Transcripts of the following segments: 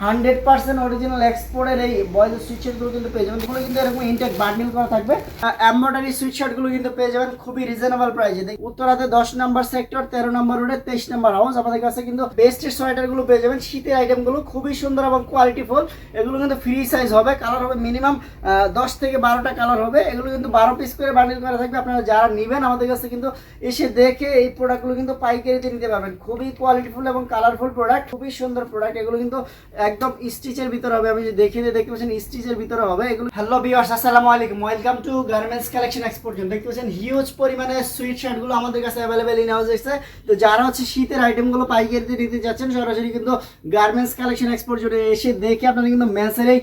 100% original এক্সপোর্টের এই বয়েজের sweet শার্টগুলো কিন্তু পেয়ে যাবেন। এগুলো কিন্তু এরকম ইনটেক বান্ডিল করা থাকবে। এমব্রয়ডারি সুইট শার্টগুলো কিন্তু পেয়ে যাবেন খুবই রিজনেবল প্রাইসে। উত্তরাতে 10 নম্বর সেক্টর, 13 নম্বর রোডে 23 নম্বর হাউস। আমাদের কাছে কিন্তু বেস্টের সোয়েটারগুলো পেয়ে যাবেন। শীতের আইটেমগুলো খুবই সুন্দর এবং কোয়ালিটিফুল। এগুলো কিন্তু ফ্রি সাইজ হবে, কালার হবে মিনিমাম 10 থেকে 12টা কালার হবে। এগুলো কিন্তু 12 পিস করে বান্ডিল করা থাকবে। আপনারা যারা নেবেন আমাদের কাছে কিন্তু এসে দেখে এই প্রোডাক্টগুলো কিন্তু পাইকারিতে নিতে পারবেন। খুবই কোয়ালিটিফুল এবং কালারফুল প্রোডাক্ট, খুবই সুন্দর প্রোডাক্ট। এগুলো কিন্তু একদম স্টিচের ভিতরে হবে। আমি যে দেখতে পাচ্ছেন স্টিচের ভিতরে হবে এগুলো। হ্যালো ভিউয়ার্স, আসসালামু আলাইকুম, welcome to garments collection export. দেখতে পাচ্ছেন হিউজ পরিমাণে সুইট শার্ট গুলো আমাদের কাছে অ্যাভেলেবেল ইন হাউস এসেছে। তো যারা হচ্ছে শীতের আইটেম গুলো পাইকারিতে নিতে যাচ্ছেন সরাসরি কিন্তু গার্মেন্টস কালেকশন এক্সপোর্ট জুড়ে এসে দেখে আপনারা কিন্তু মেন্সের এই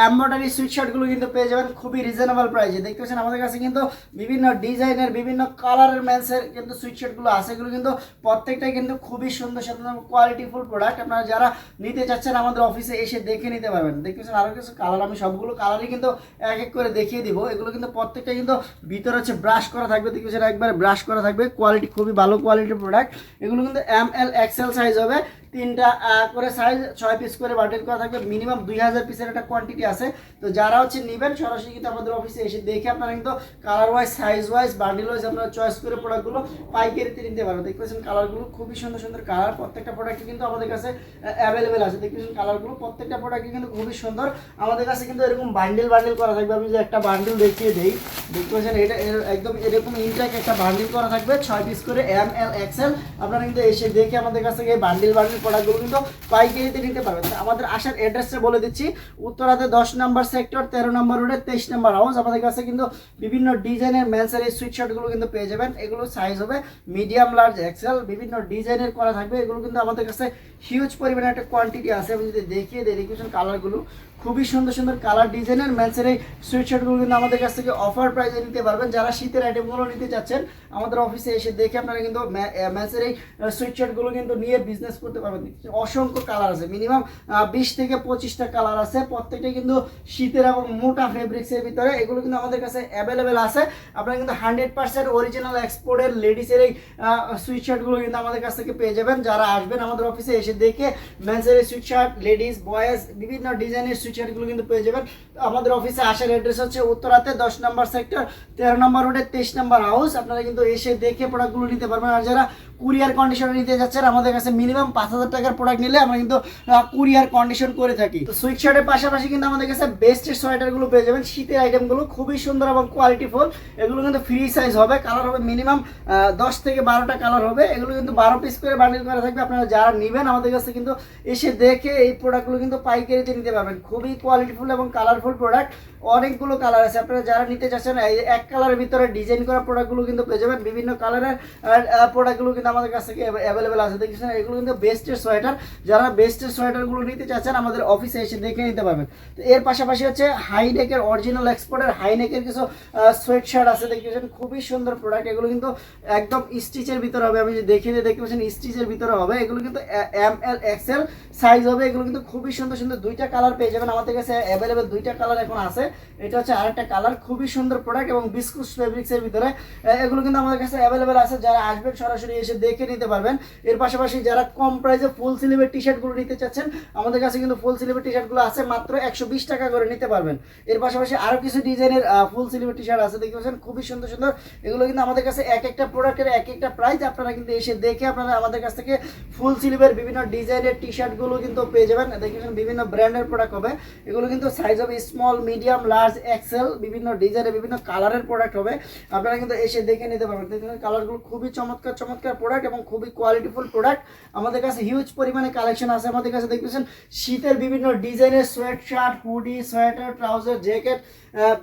এমব্রয়ডারি সুইট শার্ট গুলো কিন্তু পেয়ে যাবেন খুবই রিজনেবল প্রাইসে। দেখতে পাচ্ছেন আমাদের কাছে কিন্তু বিভিন্ন ডিজাইনের বিভিন্ন কালারের মেন্সের কিন্তু সুইট শার্ট গুলো আছে। এগুলো কিন্তু প্রত্যেকটাই কিন্তু খুবই সুন্দর সুন্দর কোয়ালিটিফুল প্রোডাক্ট। আপনারা যারা নিতে চাচ্ছেন আমাদের অফিসে এসে দেখে নিতে পারবেন। দেখতেছেন আরো কিছু কালার, আমি সবগুলো কালারই কিন্তু এক এক করে দেখিয়ে দিব। এগুলো কিন্তু প্রত্যেকটা কিন্তু ভিতরে হচ্ছে ব্রাশ করা থাকবে। দেখতেছেন একবার ব্রাশ করা থাকবে, কোয়ালিটি খুবই ভালো কোয়ালিটির প্রোডাক্ট। এগুলো কিন্তু ML XL সাইজ হবে, 3টা করে সাইজ, 6 পিস করে বান্ডেল করা থাকবে। মিনিমাম 2000 পিসের একটা কোয়ান্টিটি আছে। তো যারা হচ্ছে নেবেন সরাসরি কিন্তু আমাদের অফিসে এসে দেখে আপনারা কিন্তু colour wise, size wise, bundle wise আপনারা চয়েস করে প্রোডাক্টগুলো পাইকারিতে নিতে পারবেন। দেখতেছেন কালারগুলো খুবই সুন্দর সুন্দর কালার, প্রত্যেকটা প্রোডাক্ট কিন্তু আমাদের কাছে অ্যাভেলেবেল আছে। দেখতেছেন কালারগুলো প্রত্যেকটা প্রোডাক্ট কিন্তু খুবই সুন্দর। আমাদের কাছে কিন্তু এরকম বান্ডেল করা থাকবে। আমি যে একটা বান্ডেল দেখিয়ে দেই, দেখতে পাচ্ছেন এটা একদম এরকম ইনটেক একটা বান্ডেল করা থাকবে, 6 পিস করে ML XL। আপনারা কিন্তু এসে দেখে আমাদের কাছ থেকে বান্ডেল প্রোডাক্টগুলো কিন্তু পাইকারিতে নিতে পারবেন। আমাদের আসার অ্যাড্রেসটা বলে দিচ্ছি, উত্তরাতে 10 নম্বর সেক্টর, 13 নম্বর রোডে 23 নম্বর হাউস। আমাদের কাছে কিন্তু বিভিন্ন ডিজাইনের মেন্সের এই সুইট শার্টগুলো কিন্তু পেয়ে যাবেন। এগুলো সাইজ হবে মিডিয়াম, লার্জ, এক্সেল, বিভিন্ন ডিজাইনের করা থাকবে। এগুলো কিন্তু আমাদের কাছে হিউজ পরিমাণে একটা কোয়ান্টিটি আছে। আমি যদি দেখিয়ে দিই, দেখুন কালারগুলো খুবই সুন্দর সুন্দর কালার ডিজাইনের মেন্সের এই সুইট শার্টগুলো কিন্তু আমাদের কাছ থেকে অফার প্রাইসে নিতে পারবেন। যারা শীতের আইটেমগুলো নিতে চাচ্ছেন আমাদের অফিসে এসে দেখে আপনারা কিন্তু মেন্সের এই সুইট শার্টগুলো কিন্তু নিয়ে বিজনেস করতে পারবেন। অসংখ্য কালার আছে, মিনিমাম 20 থেকে 25টা কালার আছে। প্রত্যেকটাই কিন্তু শীতের এবং মোটা ফেব্রিক্সের ভিতরে। এগুলো কিন্তু আমাদের কাছে অ্যাভেলেবেল আছে। আপনারা কিন্তু 100% অরিজিনাল এক্সপোর্টের লেডিসের এই সুইট শার্টগুলো কিন্তু আমাদের কাছ থেকে পেয়ে যাবেন। যারা আসবেন আমাদের অফিসে এসে দেখে মেন্সের এই সুইট শার্ট, লেডিস, বয়েজ বিভিন্ন ডিজাইনের সুইট শার্টগুলো কিন্তু পেয়ে যাবেন। আমাদের অফিসে আসার অ্যাড্রেস হচ্ছে উত্তরাতে 10 নম্বর সেক্টর, 13 নম্বর রোডে 23 নম্বর হাউস। আপনারা কিন্তু এসে দেখে প্রোডাক্টগুলো নিতে পারবেন। আর যারা কুরিয়ার কন্ডিশনে নিতে যাচ্ছেন আমাদের কাছে মিনিমাম 5000 টাকার প্রোডাক্ট নিলে আমরা কিন্তু কুরিয়ার কন্ডিশন করে থাকি। তো সুইট শার্টের পাশাপাশি কিন্তু আমাদের কাছে বেস্টের সোয়েটারগুলো পেয়ে যাবেন। শীতের আইটেমগুলো খুবই সুন্দর এবং কোয়ালিটিফুল। এগুলো কিন্তু ফ্রি সাইজ হবে, কালার হবে মিনিমাম 10 থেকে 12টা কালার হবে। এগুলো কিন্তু 12 পিস করে বান্ডিল করা থাকবে। আপনারা যারা নেবেন আমাদের কাছে কিন্তু এসে দেখে এই প্রোডাক্টগুলো কিন্তু পাইকারিতে নিতে পারবেন। খুবই কোয়ালিটিফুল এবং কালারফুল প্রোডাক্ট, অনেকগুলো কালার আছে। আপনারা যারা নিতে চাচ্ছেন এক কালারের ভিতরে ডিজাইন করা প্রোডাক্টগুলো কিন্তু পেয়ে যাবেন। বিভিন্ন কালারের প্রোডাক্টগুলো কিন্তু আমাদের কাছ থেকে অ্যাভেলেবেল আছে। দেখছেন এগুলো কিন্তু বেস্টের সোয়েটার। যারা বেস্টের সোয়েটারগুলো নিতে চাচ্ছেন আমাদের অফিসে এসে দেখে নিতে পারবেন। তো এর পাশাপাশি হচ্ছে হাইনেকের অরিজিনাল এক্সপোর্টের হাইনেকের কিছু সোয়েট শার্ট আছে। দেখছেন খুবই সুন্দর প্রোডাক্ট। এগুলো কিন্তু একদম স্টিচের ভিতরে হবে। আমি যে দেখিয়ে দেখতে পাচ্ছেন স্টিচের ভিতরে হবে। এগুলো কিন্তু ML XL সাইজ হবে। এগুলো কিন্তু খুবই সুন্দর সুন্দর, 2টা কালার পেয়ে যাবেন। আমাদের কাছে অ্যাভেলেবেল 2টা কালার এখন আছে। এটা হচ্ছে আরেকটা কালার, খুবই সুন্দর প্রোডাক্ট এবং বিস্কুট ফেব্রিক্সের ভিতরে। এগুলো কিন্তু আমাদের কাছে অ্যাভেলেবেল আছে। যারা আসবেন সরাসরি এসে দেখে নিতে পারবেন। এর পাশাপাশি যারা কম প্রাইসে ফুল স্লিভের টি শার্টগুলো নিতে চাচ্ছেন আমাদের কাছে কিন্তু ফুল স্লিভের টি শার্টগুলো আছে, মাত্র 120 টাকা করে নিতে পারবেন। এর পাশাপাশি আরও কিছু ডিজাইনের ফুল স্লিভের টি শার্ট আছে। দেখতে পাচ্ছেন খুবই সুন্দর সুন্দর। এগুলো কিন্তু আমাদের কাছে এক একটা প্রোডাক্টের এক একটা প্রাইস। আপনারা কিন্তু এসে দেখে আপনারা আমাদের কাছ থেকে ফুল স্লিভের বিভিন্ন ডিজাইনের টি শার্টগুলো কিন্তু পেয়ে যাবেন। দেখবেন বিভিন্ন ব্র্যান্ডের প্রোডাক্ট হবে। এগুলো কিন্তু সাইজ হবে স্মল, মিডিয়াম, লার্জ, এক্সেল, বিভিন্ন ডিজাইনের বিভিন্ন কালারের প্রোডাক্ট হবে। আপনারা কিন্তু এসে দেখে নিতে পারবেন। দেখবেন কালারগুলো খুবই চমৎকার চমৎকার প্রোডাক্ট এবং খুবই কোয়ালিটিফুল প্রোডাক্ট। আমাদের কাছে হিউজ পরিমাণে কালেকশন আছে। আমাদের কাছে দেখতেছেন শীতের বিভিন্ন ডিজাইনের sweat shirt, hoodie, sweater, trouser, jacket,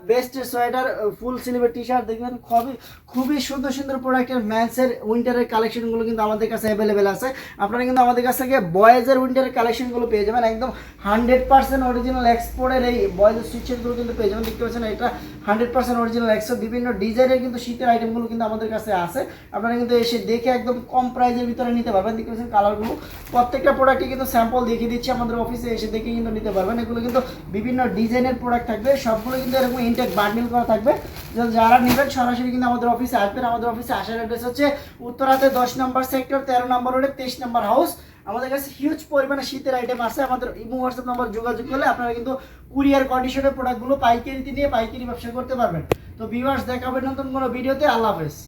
বেস্টের সোয়েটার, ফুল স্লিভের টি শার্ট। দেখবেন খুবই সুন্দর সুন্দর প্রোডাক্টের মেন্সের উইন্টারের কালেকশনগুলো কিন্তু আমাদের কাছে অ্যাভেলেবেল আছে। আপনারা কিন্তু আমাদের কাছ থেকে বয়েজের উইন্টারের কালেকশনগুলো পেয়ে যাবেন। একদম 100% অরিজিনাল এক্সপোর্টের এই বয়েজের সুইট শার্টগুলো কিন্তু পেয়ে যাবেন। দেখতে পাচ্ছেন এটা 100% অরিজিনাল এক্সপোর্ট। বিভিন্ন ডিজাইনের কিন্তু শীতের আইটেমগুলো কিন্তু আমাদের কাছে আছে। আপনারা কিন্তু এসে দেখে একদম কম প্রাইসের ভিতরে নিতে পারবেন। দেখতে পাচ্ছেন কালারগুলো প্রত্যেকটা প্রোডাক্টই কিন্তু স্যাম্পল দেখিয়ে দিচ্ছি। আমাদের অফিসে এসে দেখে কিন্তু নিতে পারবেন। এগুলো কিন্তু বিভিন্ন ডিজাইনের প্রোডাক্ট থাকবে, সবগুলো কিন্তু এরকম ইনটেক বান্ডিল করা থাকবে। যারা নেবেন সরাসরি কিন্তু আমাদের অফিসে আসবেন। আমাদের অফিসে আসার অ্যাড্রেস হচ্ছে উত্তরাতে 10 নম্বর সেক্টর, 13 নম্বর রোডে 23 নম্বর হাউস। আমাদের কাছে হিউজ পরিমাণে শীতের আইটেম আছে। আমাদের ইমো হোয়াটসঅ্যাপ নাম্বার যোগাযোগ করলে আপনারা কিন্তু কুরিয়ার কন্ডিশনের প্রোডাক্টগুলো পাইকারিতে নিয়ে পাইকারি ব্যবসা করতে পারবেন। তো ভিউয়ার্স, দেখা হবে নতুন কোনো ভিডিওতে। আল্লাহ হাফেজ।